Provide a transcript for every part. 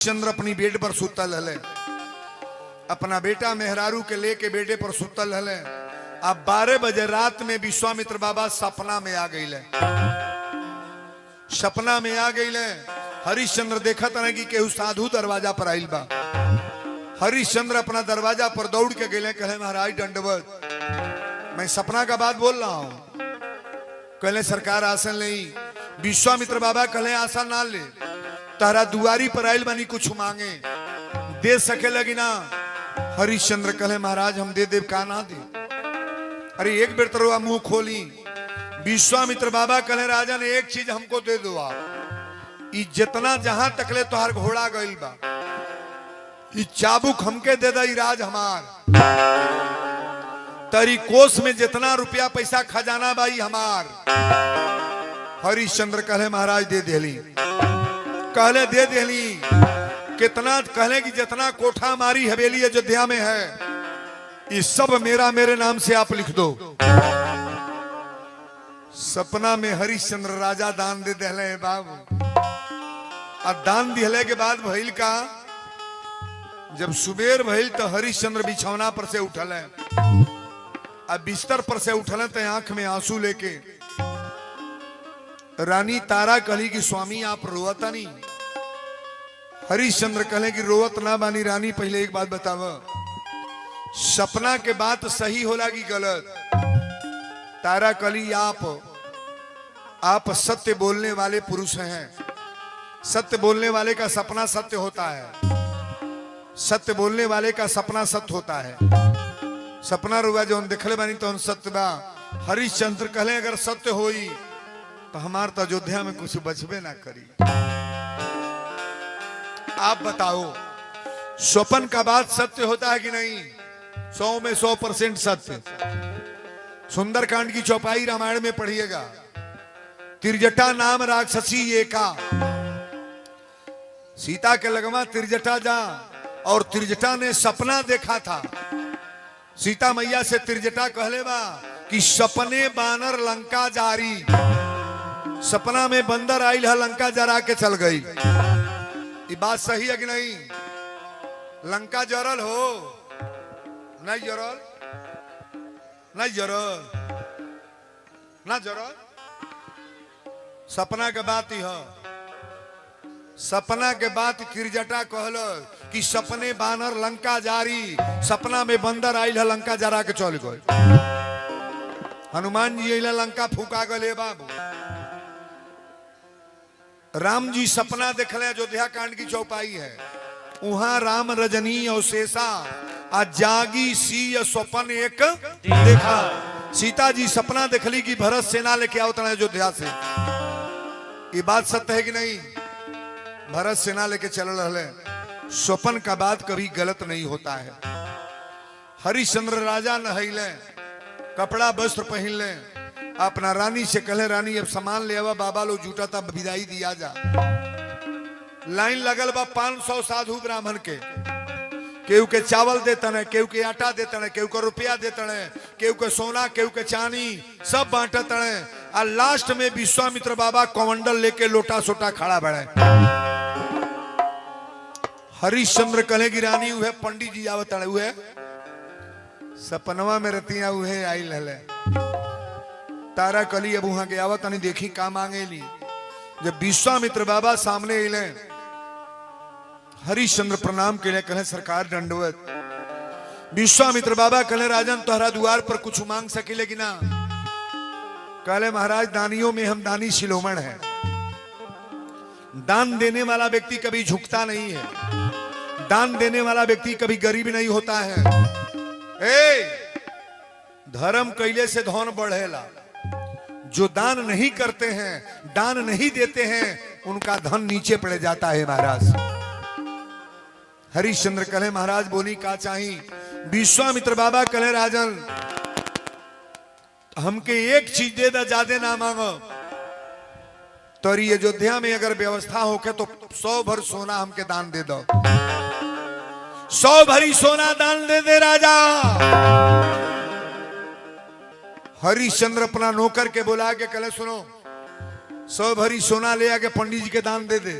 चंद्र अपनी बेड पर सुतल हले, अपना बेटा मेहरारू के लेके बेटे पर सुतल हले। अब 12 बजे रात में विश्वामित्र बाबा सपना में आ गई। सपना में आ गई। हरिश्चंद्र देखा था कि केहू साधु दरवाजा पर आइल बा। हरिश्चंद्र अपना दरवाजा पर दौड़ के गए, कहे महाराज दंडवत, मैं सपना का बात बोल रहा हूं। कहले सरकार आसन नहीं। विश्वामित्र बाबा कहले आसन ना ले, तारा दुआरी पर आइल बानी, कुछ मांगे दे सके लगी ना। हरिश्चंद्र कहले महाराज हम दे देव का ना दे। अरे एक बेर तरुआ मुंह खोली। विश्वामित्र बाबा कहले राजा ने एक चीज हमको दे दो आप, ई जितना जहां तकले तोहार घोड़ा गइल बा, ई चाबुक हमके दे दा, ई राज हमार। तरी कोष में जितना रुपया पैसा खजाना बाई हमार। हरिश्चंद्र कहले महाराज दे देली। कहले दे देली। कितना? कहले कि जितना कोठा मारी हवेली अयोध्या में है, ये सब मेरे नाम से आप लिख दो। सपना में हरिश्चंद्र राजा दान दे दिले बाबू। और दान दिले के बाद भइल का, जब सुबेर भइल तो हरिश्चंद्र बिछौना पर से उठल है। अब बिस्तर पर से उठल तो आंख में आंसू लेके रानी तारा कहली कि स्वामी आप रोवता नहीं। हरिश्चंद्र कहले कि रोवत ना बानी रानी, पहले एक बात बताव, सपना के बात सही होला कि गलत? तारा कहली आप सत्य बोलने वाले पुरुष हैं। सत्य बोलने वाले का सपना सत्य होता है। सत्य बोलने वाले का सपना सत्य होता है। सपना रुआ जो देखले बानी तो सत्य बा। हरिश्चंद्र कहले अगर सत्य होई तो हमार तो अयोध्या में कुछ बचबे ना करी। आप बताओ स्वप्न का बात सत्य होता है कि नहीं? 100 में 100% सत्य। सुंदरकांड की चौपाई रामायण में पढ़िएगा। तिरजटा नाम राक्षसी एका, सीता के लगमा तिरजटा जा, और तिरजटा ने सपना देखा था। सीता मैया से तिरजटा कहले बा कि सपने बानर लंका जारी। सपना में बंदर आइल है, लंका जरा के चल गई। ये बात सही है कि नहीं? लंका जरल हो? नहीं जरल, नहीं जरल, ना जरल। सपना के बात ही है। सपना के बात तिरजटा कहल कि सपने बानर लंका जारी। सपना में बंदर आइल है, लंका जरा के चल गए। हनुमान जी अइला, लंका फूका गए बाबू। राम जी सपना देखले, अयोध्या कांड की चौपाई है। वहां राम रजनी और शेषा आ जागी सी स्वपन एक देखा। सीता जी सपना देखली कि भरत सेना लेके आओ तना अयोध्या से। ये बात सत्य है कि नहीं? भरत सेना लेके चल रहे। स्वपन का बात कभी गलत नहीं होता है। हरिश्चंद्र राजा नहैले, कपड़ा वस्त्र पहन ले, अपना रानी से कहले रानी अब सामान ले आवा, बाबा लोग जुटा था, विदाई दिया जा। लाइन लगल बा 500 साधु ब्राह्मण के। केहू के चावल देते हैं, केहू के आटा देते हैं, केहू के रुपया देते हैं, केहू के सोना, केहू के चांदी, सब बांटते हैं। और लास्ट में विश्वामित्र बाबा कमंडल लेके लोटा सोटा खड़ा बढ़े। हरिश्चंद्र कहले कि रानी उहे पंडित जी आवत है, सपनवा में रतिया उहे आइल हले। तारा कली अब वहां के आवत नहीं, देखी का मांगे ली। जब विश्वामित्र बाबा सामने अले, हरिश्चंद्र प्रणाम के लिए कहले सरकार दंडवत। विश्वामित्र बाबा कहले राजन तोहरा द्वार पर कुछ मांग सके कि ना? कहले महाराज दानियों में हम दानी शिरोमण हैं। दान देने वाला व्यक्ति कभी झुकता नहीं है। दान देने वाला व्यक्ति कभी गरीब नहीं होता है। धर्म कैले से धन बढ़ेला। जो दान नहीं करते हैं, दान नहीं देते हैं, उनका धन नीचे पड़ जाता है महाराज। हरिश्चंद्र कहले महाराज बोली का चाहिए? विश्वामित्र बाबा कहले राजन हमके एक चीज दे दा, ज्यादा ना मांगो। तोरी अयोध्या में अगर व्यवस्था होके तो 100 भर सोना हमके दान दे दो। 100 भरी सोना दान दे दे राजा। हरिश्चंद्र अपना नौकर के बुला के कहले सुनो, 100 भरी सोना ले आके पंडित जी के दान दे दे।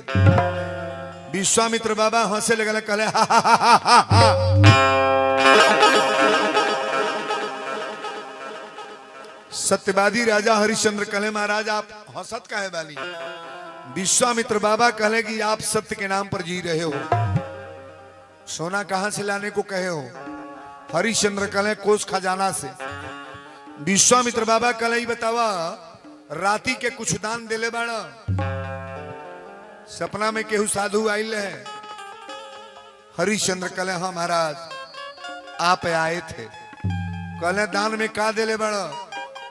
विश्वामित्र बाबा हंसे लगल, कहले हा हा हा हा हा। सत्यवादी राजा हरिश्चंद्र कहले, महाराज आप हंसत काहे बानी? विश्वामित्र बाबा कहले कि आप सत्य के नाम पर जी रहे हो, सोना कहां से लाने को कहे हो? हरिश्चंद्र कहले, कोष खजाना से। विश्वामित्र बाबा कहले, बतावा राती के कुछ दान देले बाड़ा? सपना में केहू साधु आइल है? हरिश्चंद्र कहले, हाँ महाराज आप आए थे। कहले, दान में का देले बाड़ा?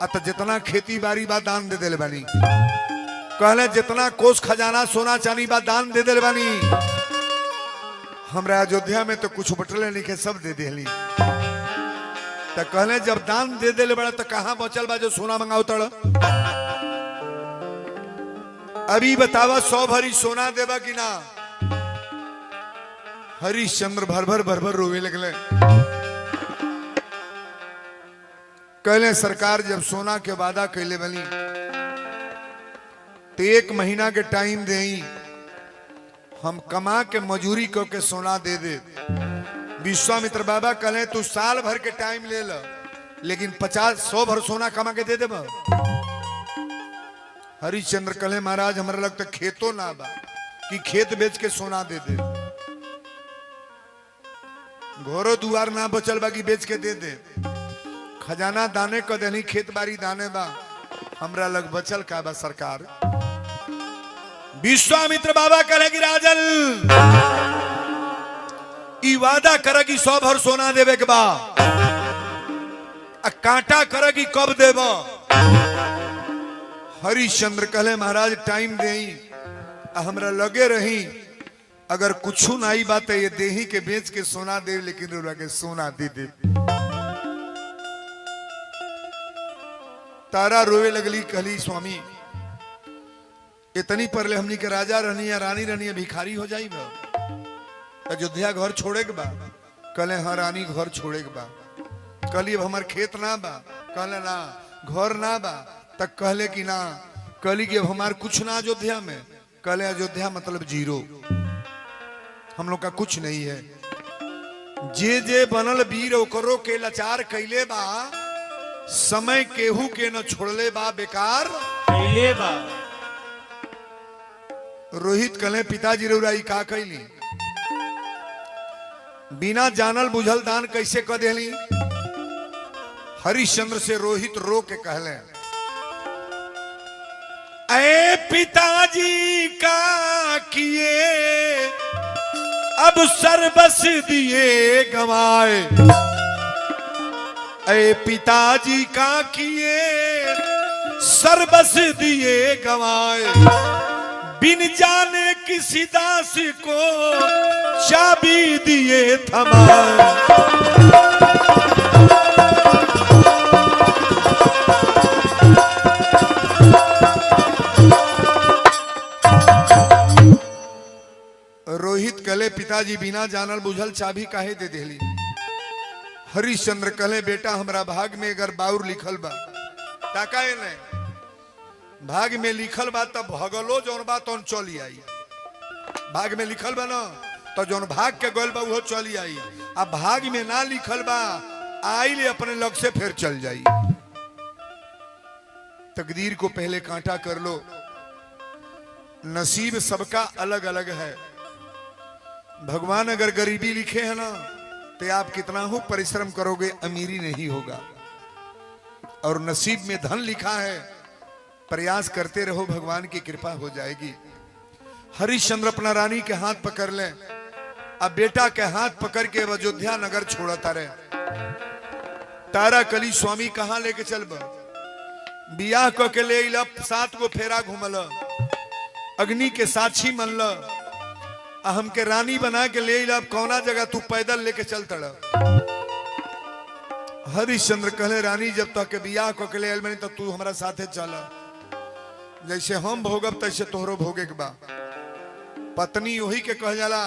अत जितना खेती बाड़ी बा दान दे देले बानी। कहले, जितना कोष खजाना सोना चांदी बा दान दे देले बानी। हमरा अयोध्या में तो कुछ बटले नहीं के, सब दे देली। तो कहले, जब दान दे देले बड़ा तो कहां बचल बा जो सोना मंगाओ तड़? अभी बतावा 100 भरी सोना देवा कि ना? हरिश्चंद्र भर भर रोवे लगले। कहले, सरकार जब सोना के वादा कैले बनी तो 1 महीना के टाइम दे, हम कमा के मजूरी करके सोना दे दे। विश्वामित्र बाबा कहले, तू साल भर के टाइम ले ल, लेकिन 50-100 भर सोना कमा के दे दे। हरिश्चंद्र कहले, महाराज हमारा लगता खेतो ना बा कि खेत बेच के सोना दे दे। घोरो दुआर ना बचल बा कि बेच के दे दे। खजाना दाने को देनी, खेत बाड़ी दाने बा, हमरा लग बचल का बा सरकार? विश्वामित्र बाबा कहे कि राजन ई वादा करे कि 100 भर सोना देवे के बा, कांटा करे कि कब देव? हरिश्चंद्र कहले, महाराज टाइम दे, हमरा लगे रही, अगर कुछ नहीं बात ये देही के बेच के सोना दे, लेकिन लगे सोना दे दे। तारा रोवे लगली, कहली, स्वामी इतनी परले हमनी के राजा रहनी है, रानी रहनी है, भिखारी हो जाई बा? अयोध्या घर छोड़े के बा? कहले, हाँ रानी घर छोड़े के बा। कहली, अब हमार खेत ना बा? कहले, ना। घर ना बा? तक कहले कि ना। कहली कि अब हमार कुछ ना अयोध्या में? कहले, अयोध्या मतलब जीरो, हम लोग का कुछ नहीं है। जे जे बनल वीर ओकरो के लाचार कैले बा, समय केहू के न छोड़ले बा, बेकार कैले बा। रोहित कहले, पिताजी रउरा ई का कैली? बिना जानल बुझल दान कैसे कर देली? हरिश्चंद्र से रोहित रो के कहले, ऐ पिताजी का किए अब सर्वस दिए गवाए। ऐ पिताजी का किए सर्वस दिए गवाए, बिन जाने किसी दास को चाबी दिए थमाए। रोहित कहले, पिताजी बिना जानल बुझल चाबी काहे दे देली? हरिश्चंद्र कहले, बेटा हमरा भाग में अगर बाउर लिखल बा ताकाए ने, भाग में लिखल बा तब भगलो जौन बा तौन चली आई। भाग में लिखल बा ना तो जौन भाग के गल बा वो चली आई, अब भाग में ना लिखल बा आई ले अपने लग से फिर चल जाई। तकदीर को पहले कांटा कर लो, नसीब सबका अलग अलग है। भगवान अगर गरीबी लिखे है ना तो आप कितना हो परिश्रम करोगे अमीरी नहीं होगा, और नसीब में धन लिखा है, प्रयास करते रहो भगवान की कृपा हो जाएगी। हरिश्चंद्र अपना रानी के हाथ पकड़ ले, अब बेटा के हाथ पकड़ के अयोध्या नगर छोड़ता रहे। तारा कली, स्वामी कहां लेके चल बा? बियाह को के ले 7 गो फेरा घूमल, अग्नि के साक्षी मनल, हमके रानी बना के ले अब कौना जगह तू पैदल लेके चल तड़? हरिश्चंद्र कहले, रानी जब तक के बियाह को के ले आइल बनी तो तू हमारा साथे चल, जैसे हम भोगब तैसे तोहरो भोगे के बा। पत्नी वही के कह जाला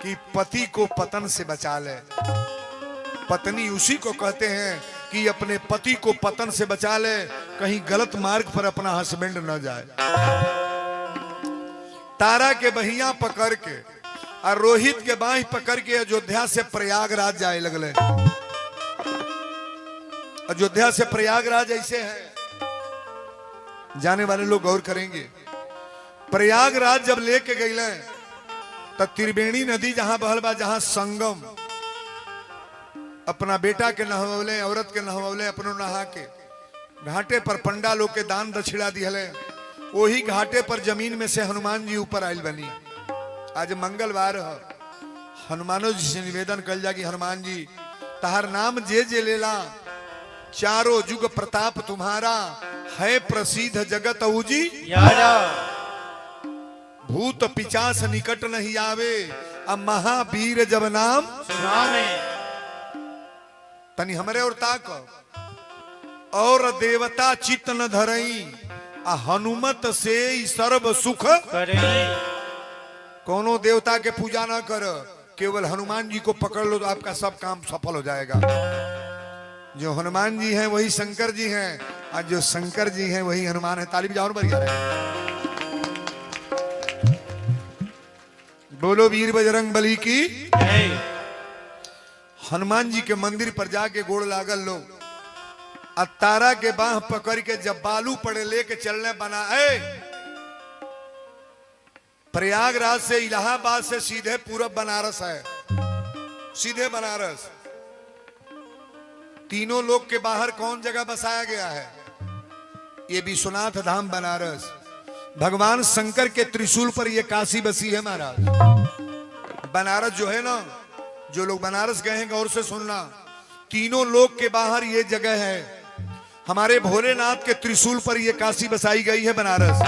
कि पति को पतन से बचा ले। पत्नी उसी को कहते हैं कि अपने पति को पतन से बचा ले, कहीं गलत मार्ग पर अपना हस्बैंड न जाए। तारा के बहिया पकड़ के और रोहित के बाह पकड़ के अयोध्या से प्रयागराज जाए लगले। अयोध्या से प्रयागराज ऐसे है, जाने वाले लोग गौर करेंगे। प्रयागराज जब लेके गए तब त्रिवेणी नदी जहां बहल बा, जहां संगम, अपना बेटा के नहवले, औरत के नहवले, अपनों नहा के घाटे पर पंडा लोग के दान दक्षिणा दिहले। वही घाटे पर जमीन में से हनुमान जी ऊपर आयल बनी। आज मंगलवार है, हनुमानो जी से निवेदन कल जा कि हनुमान जी तहार नाम जे जे लेला, चारों जुग प्रताप तुम्हारा, है प्रसिद्ध जगत उजी यारा। भूत पिचास निकट नहीं आवे, अब महावीर जब नाम सुनावे। तनी हमरे और ताक, और देवता चित्त न धरई, आ हनुमत से सर्व सुख करई। कोनो देवता के पूजा ना कर, केवल हनुमान जी को पकड़ लो तो आपका सब काम सफल हो जाएगा। जो हनुमान जी हैं वही शंकर जी हैं, और जो शंकर जी हैं वही हनुमान है। ताली बजाओ बढ़िया रहे। बोलो वीर बजरंग बली की। हनुमान जी के मंदिर पर जाके गोड़ लागल लोग, और तारा के बाह पकड़ के जब बालू पड़े लेके चलने बना। प्रयागराज से, इलाहाबाद से सीधे पूरब बनारस है, सीधे बनारस। तीनों लोग के बाहर कौन जगह बसाया गया है? ये विश्वनाथ धाम बनारस। भगवान शंकर के त्रिशूल पर ये काशी बसी है महाराज। बनारस जो है ना, जो लोग बनारस गए हैं गौर से सुनना, तीनों लोग के बाहर ये जगह है। हमारे भोलेनाथ के त्रिशूल पर ये काशी बसाई गई है बनारस।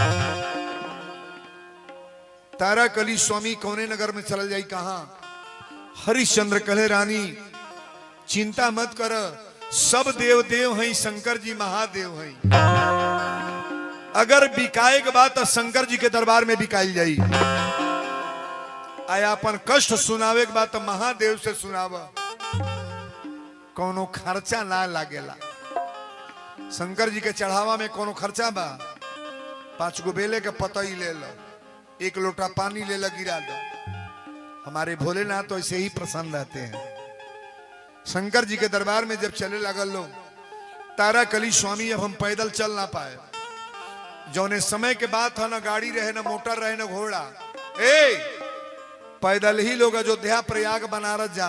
तारा कली स्वामी कौने नगर में चल जाई, कहां? हरिश्चंद्र कहे रानी चिंता मत कर, सब देव देव हैं, शंकर जी महादेव हैं। अगर बिकाए के बाद तो शंकर जी के दरबार में बिकाई जाई। आया अपन कष्ट सुनावे के बाद तो महादेव से सुनावा, कोनो खर्चा ना लागेला। शंकर जी के चढ़ावा में कोनो खर्चा बा? 5 गो बेले के पतई ले लो, 1 लोटा पानी ले लो, गिरा दो। हमारे भोलेनाथ तो ऐसे ही प्रसन्न रहते हैं। शंकर जी के दरबार में जब चले लगल लोग, तारा कली स्वामी अब हम पैदल चल ना पाए। जौने समय के बाद था, ना गाड़ी रहे, ना मोटर रहे, ना घोड़ा, पैदल ही लोग अयोध्या प्रयाग बनारस जा।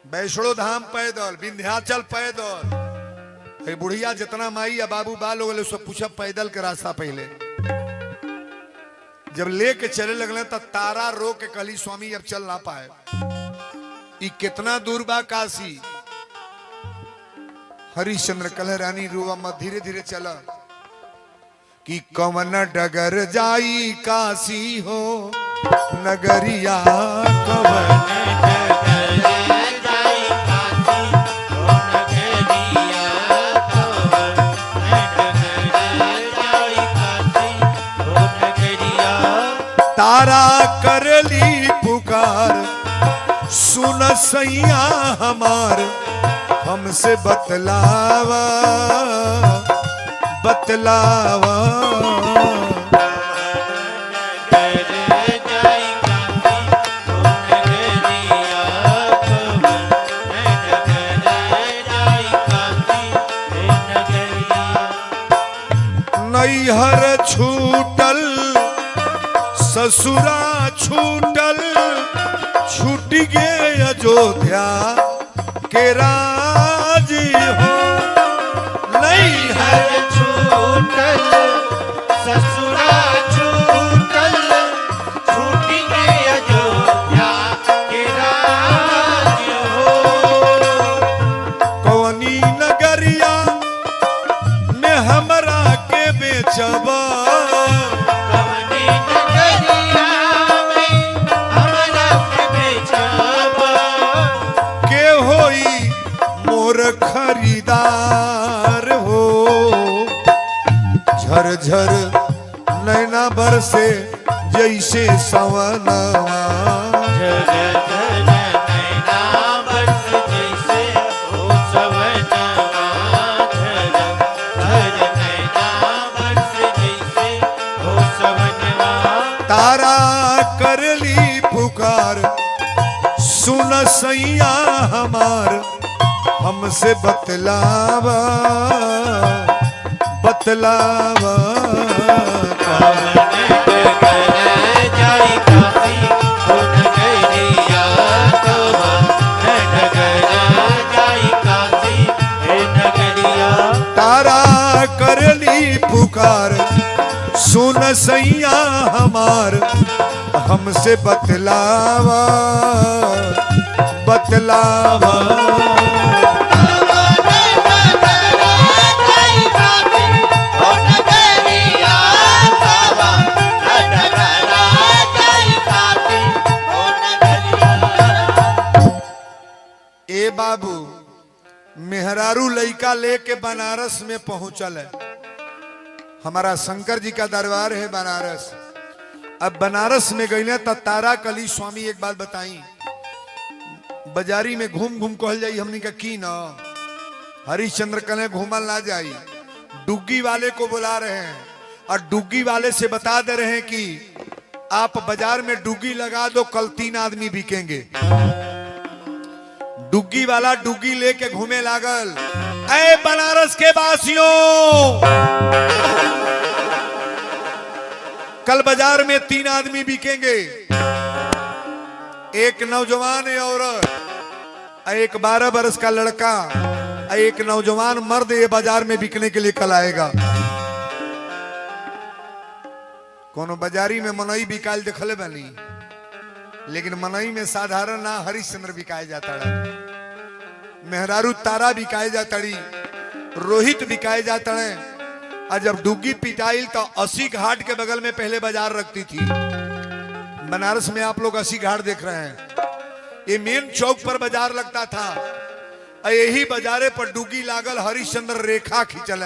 वैष्णो धाम पैदल, विंध्याचल पैदल। बुढ़िया जितना माई या बाबू बाल हो गए सब पूछा पैदल के रास्ता। पहले जब लेके चले लगले तब तारा रो के कली स्वामी अब चल ना पाए। ई कितना दूर बा काशी? हरिश्चंद्र कल रानी रुआ मत, धीरे धीरे चला कि कवन डगर जाई काशी हो नगरिया, कवन तारा करली पुकार, सुन सैया हमार, हमसे बतलावा बतलावा। नैहर छूटल ससुरा छूटल, छूट गए अयोध्या के राज हो। नैहर छूटल ससुरा छूटल, छूट गए अयोध्या के राज हो। कौनी नगरिया में हमरा के बेचबा, खरीदार हो। झरझर नैना बरसे जैसे सवनवा, झरझर नैना बरसे जैसे ओ सवनवा, झरझर नैना बरसे जैसे ओ सवनवा। तारा करली पुकार, सुन सैया हमार हमसे बतलावा बतलावा। तारा करली पुकार, सुन सैया हमार हमसे बतलावा बतलावा। ए बाबू, मेहरारू लइका लेके बनारस में पहुंचल है। हमारा शंकर जी का दरबार है बनारस। अब बनारस में गई तो तारा कली स्वामी एक बात बताई, बाजारी में घूम घूम कहल जाई हमनी का की ना, हरिश्चंद्र कले घूमल ना जाई। डुग्गी वाले को बुला रहे हैं और डुग्गी वाले से बता दे रहे हैं कि आप बाजार में डुग्गी लगा दो, कल 3 आदमी बिकेंगे। डुग्गी वाला डुग्गी लेके घूमे लागल। ऐ बनारस के वासियों, कल बाजार में 3 आदमी बिकेंगे, एक नौजवान औरत, एक 12 बरस का लड़का, एक नौजवान मर्द ये बाजार में बिकने के लिए कल आएगा। कोनो बाजारी में मनई बिकाल देखले बनी, लेकिन मनई में साधारण ना हरिश्चंद्र बिकाए जाता है, मेहरारू तारा बिकाए जातड़ी, रोहित बिकाए जाता है। और जब डुग्गी पिटाइल तो 80 घाट के बगल में पहले बाजार रखती थी। बनारस में आप लोग 80 घाट देख रहे हैं, ये मेन चौक पर बाजार लगता था। और यही बाजारे पर डुग्गी लागल, हरिश्चंद्र रेखा खींचल,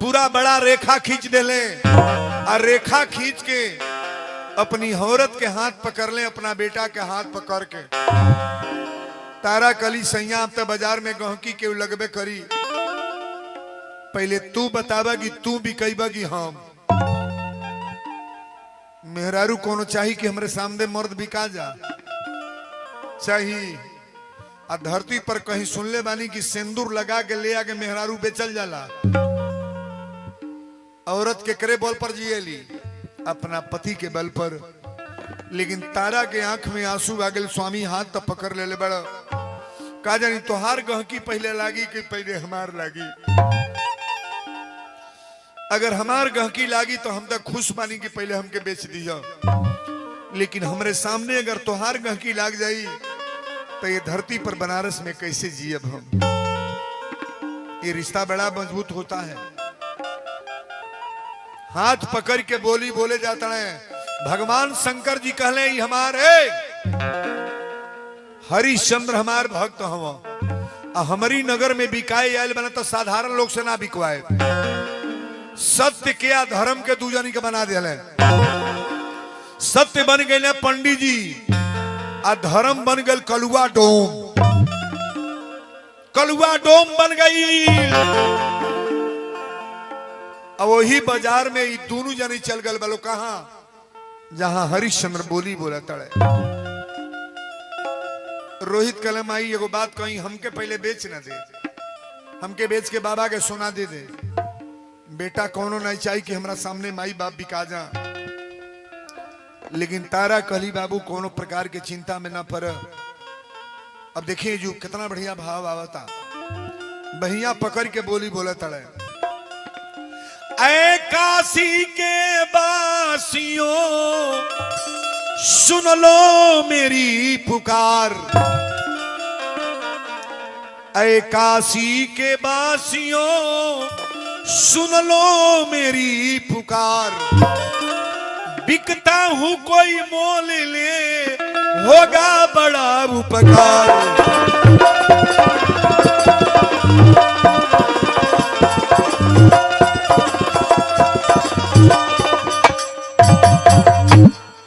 पूरा बड़ा रेखा खींच देले। और रेखा खींच के अपनी औरत के हाथ पकड़ ले, अपना बेटा के हाथ पकड़ के। तारा कली सैया अब तो बाजार में गहकी के लगबे करी, पहले तू बतावा कि तू बिकैबा कि हम। मेहरारू कोनो चाहिए कि हमरे सामने मर्द बिका जा चाहिए। आ धरती पर कहीं सुनले बानी कि सिंदूर लगा के ले आके मेहरारू बेचल जाला। औरत के करे बल पर जिएली, अपना पति के बल पर। लेकिन तारा के आंख में आंसू आ गए। स्वामी हाथ तो पकड़ ले बड़ा, का जानी तोहार गहकी पहले लागी कि पहले हमार लागी। अगर हमार गहकी लागी तो हम तो खुश बानी कि पहले हमके बेच दिया, लेकिन हमरे सामने अगर तोहार गहकी लाग जाई तो ये धरती पर बनारस में कैसे जियब हम। ये रिश्ता बड़ा मजबूत होता है। हाथ पकड़ के बोली बोले जाता है। भगवान शंकर जी कहले हमारे हरिश्चंद्र हमार भक्त हवा, हमारी नगर में बिकाए आयल बना तो साधारण लोग से ना बिकवाए। सत्य के या धर्म के दूजनी के बना दिया। सत्य बन गए पंडित जी, आ धर्म बन गए कलुआ डोम। कलुआ डोम बन गई। अब वही बाजार में ये दोनों जनी चल गए बोलो कहा, जहां हरिश्चंद्र बोली बोला तड़े। रोहित कलम आई एगो बात कही, हमके पहले बेच न दे, हमके बेच के बाबा के सोना दे दे। बेटा कोनो नहीं चाहिए कि हमरा सामने माई बाप बिका जा। लेकिन तारा कहली बाबू कोनो प्रकार के चिंता में ना पड़। अब देखिए जो कितना बढ़िया भाव आवता। बहिया पकड़ के बोली बोला तड़े। ऐ काशी के बासियों सुन लो मेरी पुकार। ऐ काशी के बासियों सुन लो मेरी पुकार। बिकता हूं कोई मोल ले, होगा बड़ा उपकार।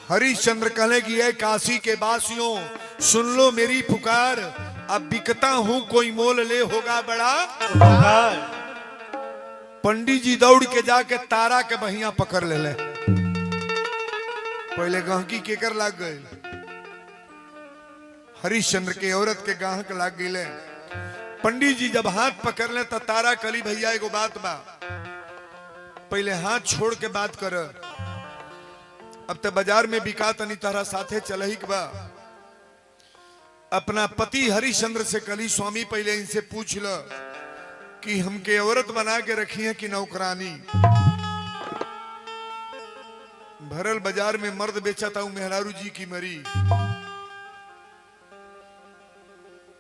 हरिश्चंद्र कहले कि ऐ काशी के बासियों सुन लो मेरी पुकार। अब बिकता हूं कोई मोल ले, होगा बड़ा उपकार। पंडित जी दौड़ के जाके तारा के बहिया पकड़ ले। पहले गहकी केकर लाग गए, हरिश्चंद्र के औरत के गाहक लाग गए। पंडित जी जब हाथ पकड़ ले तो तारा कली भैया एगो बात बा, पहले हाथ छोड़ के बात कर। अब तो बाजार में बिका तनी तारा साथे चलही के बा। अपना पति हरिश्चंद्र से कली स्वामी पहले इनसे पूछ ल कि हमके औरत बना के रखी है कि नौकरानी। भरल बाजार में मर्द बेचा था मेहरारू जी की मरी।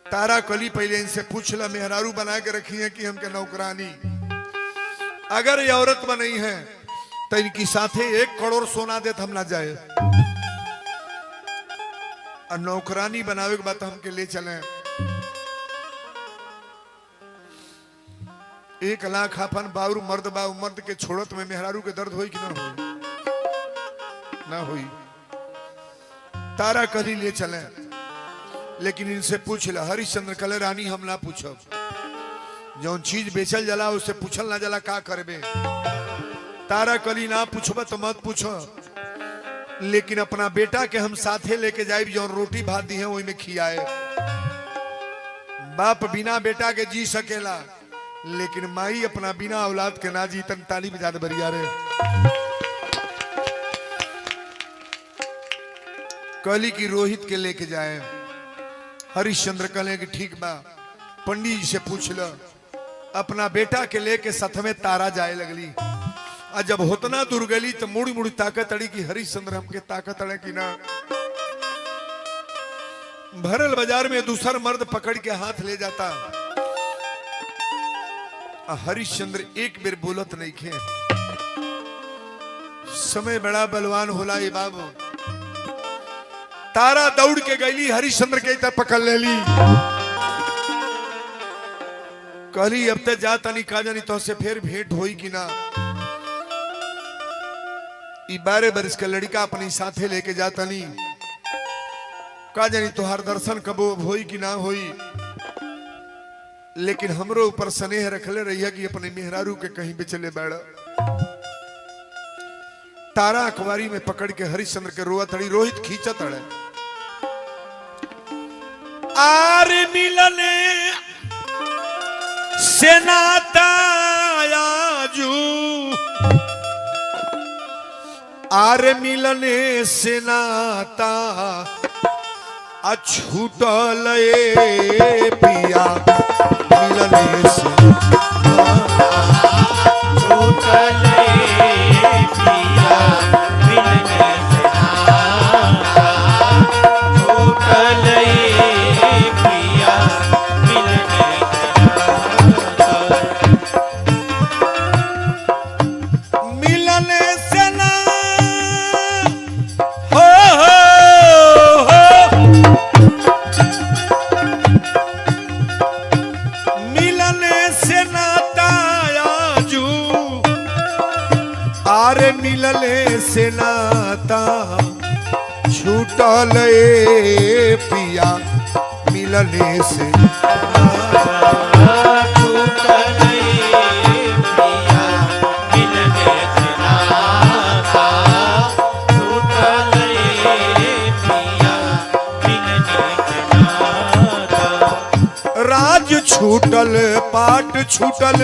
तारा कली पहले इनसे पूछ ला मेहरारू बना के रखी है कि हमके नौकरानी। अगर ये औरत बनी है तो इनकी साथे 1 करोड़ सोना देत हम ना जाए, और नौकरानी बनावे के बाद हमके ले चले 1 लाख अपन बाउर मर्द बा, मर्द के छोड़त में मेहरारू के दर्द होई कि ना होई? ना होई। तारा कली ले चले, लेकिन इनसे पूछ ला। हरिश्चंद्र कले रानी हम ना पूछब, जौन चीज बेचल जाला उससे पूछल ना जाला का करबे। तारा कली ना पूछब तो मत पूछो, लेकिन अपना बेटा के हम साथे लेके जाए, जौन रोटी भात दी है वही में खियाए। बाप बिना बेटा के जी सकेला, लेकिन माई अपना बिना औलाद के ना जीतन। ताली बजा दे बरिया रे। कली की रोहित के लेके जाए। हरिश्चंद्र कले कि ठीक बा, पंडित जी से पूछ लो। अपना बेटा के लेके सथ में तारा जाए लगली। और जब होतना दूर गली तो मुड़ी मुड़ी ताकत अड़ी कि हरिश्चंद्र हमके ताकत अड़े कि ना। भरल बाजार में दूसर मर्द पकड़ के हाथ ले जाता। हरिश्चंद्र एक बेर बोलत नहीं खे। समय बड़ा बलवान होला ये बाबू। तारा दौड़ के गईली, हरिश्चंद्र के इधर पकड़ ले ली। कहली अब तक जा तनी का जानी तो से फिर भेंट होई कि ना। 12 बरस का लड़का अपनी साथे लेके जाता नहीं, का जानी तोहार दर्शन कबो होई कि ना होई। लेकिन हमरो ऊपर स्नेह रखले रहिया कि अपने मेहरारू के कहीं भी चले बैठ। तारा अखबारी में पकड़ के हरिश्चंद्र के रोआ तड़ी। रोहित खींचा तड़े। आरे मिलने से नाता आजू, आरे मिलने से नाता अछूटल ए पिया। मिलने से छूटल ए पिया, मिलने से नाता छूटल ए पिया, मिलने से मिलने से ना मिलने से नाता छूटल ए पिया। मिलने से छूटल ए पिया, मिलने से नाता छूटल ए पिया, मिलने से नाता। राज छूटल पाट छूटल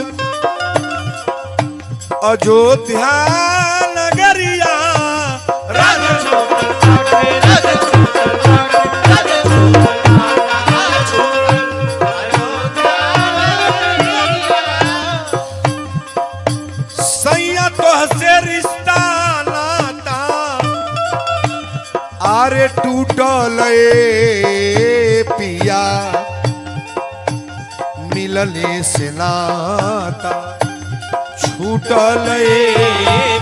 अयोध्या नगरिया। राज छूटल पाट, राज छूटल पाट, राज छूटल अयोध्या नगरिया। सैया तोहसे रिश्ता नाता आरे टूटल ए पिया। मिलने से नाता छूटल ए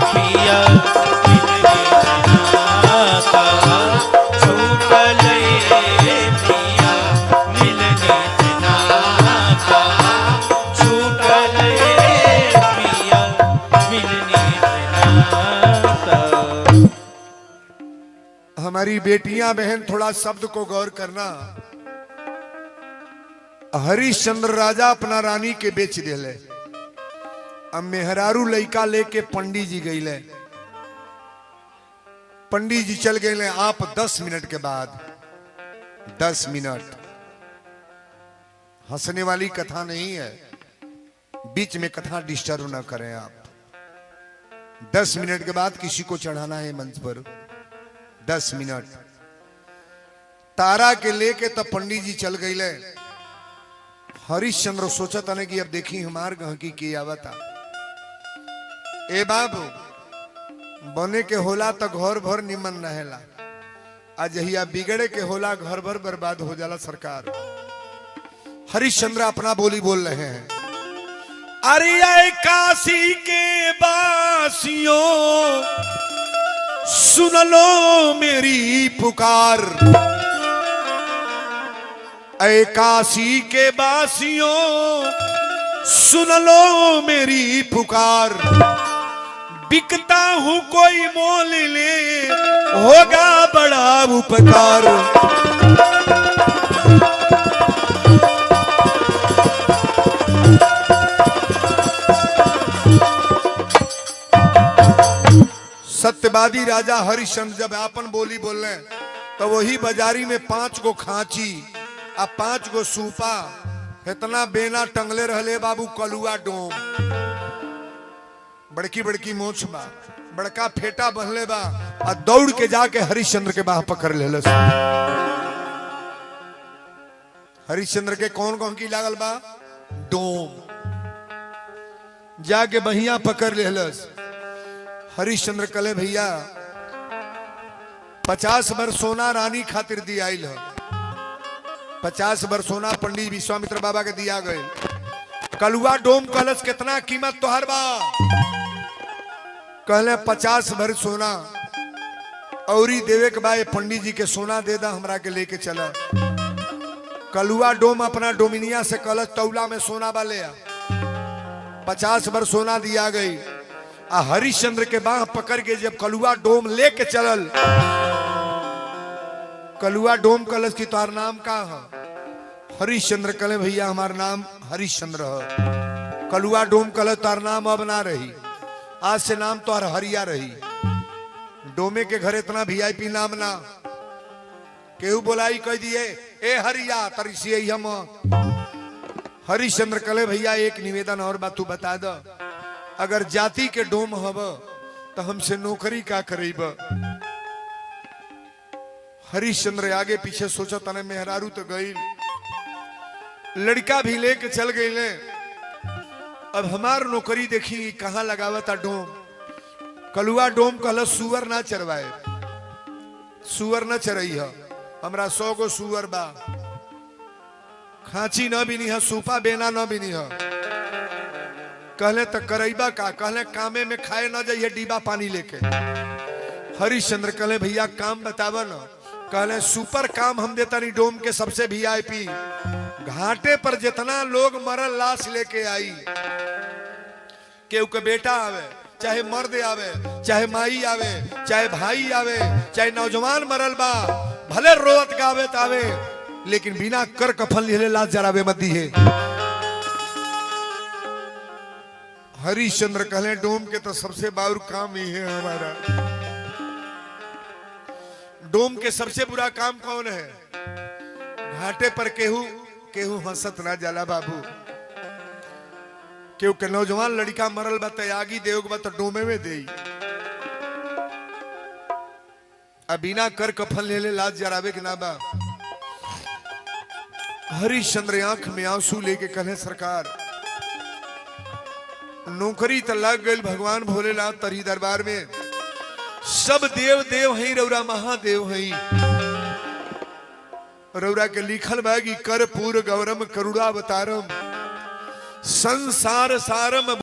पिया, मिलने से नाता छूटल ए पिया, मिलने से नाता छूटल ए पिया, मिलने से नाता। हमारी बेटियां बहन थोड़ा शब्द को गौर करना। हरिश्चंद्र राजा अपना रानी के बेच दिले। अब मेहरारू लइका लेके पंडित जी गईले। पंडित जी चल गए। आप 10 मिनट के बाद, 10 मिनट, हंसने वाली कथा नहीं है, बीच में कथा डिस्टर्ब ना करें आप। 10 मिनट के बाद किसी को चढ़ाना है मंच पर, 10 मिनट। तारा के लेके तब पंडित जी चल गए। हरिश्चंद्र सोचा था कि अब देखी हमार गहकी की आवता। ए बाबू बने के होला तो घर भर निमन रहेला, अजहिया बिगड़े के होला घर भर बर्बाद हो जाला सरकार। हरिश्चंद्र अपना बोली बोल रहे हैं। अरे आए काशी के बासियों सुन लो मेरी पुकार, ऐ काशी के बासियों सुन लो मेरी पुकार, बिकता हूं कोई मोल ले होगा बड़ा उपकार। सत्यवादी राजा हरिश्चंद्र जब आपन बोली बोल रहे तो वही बाजारी में 5 गो खांची आ 5 गो सूपा, इतना बेना टंगले रहले बाबू, कलुआ डोम, बड़की बड़की मोछ बा, बड़का फेटा बहले बा, आ दौड़ के जाके हरिश्चंद्र के बाह पकड़ ले। हरिश्चंद्र के कौन कौन की लागल बा? डोम। जाके बहिया पकड़ ले। हरिश्चंद्र कले भैया 50 बर सोना रानी खातिर दिया, 50 बर सोना पंडित विश्वामित्र बाबा के दिया गए। कलुआ डोम कलश कितना कीमत तोहर बा? कहले 50 भर सोना औरी देवे के बाद पंडित जी के सोना दे दा, हमरा के लेके चला। कलुआ डोम अपना डोमिनिया से कलश तौला में सोना बा ले आ। 50 भर सोना दिया गई। आ हरिश्चंद्र के बाह पकड़ के जब कलुआ डोम लेके चलल, कलुआ डोम कलश की तोहार नाम का है? हरिश्चंद्र कले भैया हमार नाम हरिश्चंद्र है। कलुआ डोम कलश तोहार नाम अब ना रही, आज से नाम तोहार हरिया रही। डोमे के घर इतना वीआईपी नाम ना, केहू बोलाई कह दिए ए हरिया तरिसिए हम। हरिश्चंद्र कले भैया एक निवेदन और बात तू बता दो, अगर जाति के डोम हब तो हमसे नौकरी का करीब। हरिश्चंद्र आगे पीछे सोचा तने मेहरारू तो गई, लड़का भी लेके चल गई। अब हमार नौकरी देखी कहां लगावता डोम। कलुआ डोम कहल सुअर ना चरवाए, सुअर ना चरई है, हमरा 100 गो सुअर बा, खांची न भी नहीं है, सूपा बेना न भी नहीं है। कहले तो करैबा का? कहले कामे में खाए ना जाइए डीबा पानी लेके। हरिश्चंद्र कहले भैया काम बतावा ना। कहले सुपर काम हम देता नहीं, डोम के सबसे वीआईपी। घाटे पर जितना लोग मरल लाश लेके आई, केहू के बेटा आवे, चाहे मर्द आवे, चाहे माई आवे, चाहे भाई आवे, चाहे नौजवान मरल बा, भले रोत गावे तावे, लेकिन बिना कर कफन लिहले लाश जरावे मत दी है। हरिश्चंद्र कहले डोम के तो सबसे बाउर काम ही है हमारा। डोम के सबसे बुरा काम कौन है? घाटे पर केहू केहू हंसत ना जाला बाबू। केहू के नौजवान लड़का मरल बा तो आगी देव बा तो डोमे में दे, बिना कर कफन ले ले लाश जरावे के ना बा। हरिश्चंद्र आंख में आंसू लेके कहले सरकार नौकरी तो लग गई, भगवान भोलेनाथ तरी दरबार में सब देव देव हैं, रौरा महादेव हैं। रौरा के लिखल बा कि कर्पूर गौरम करुणावतारम संसार सारम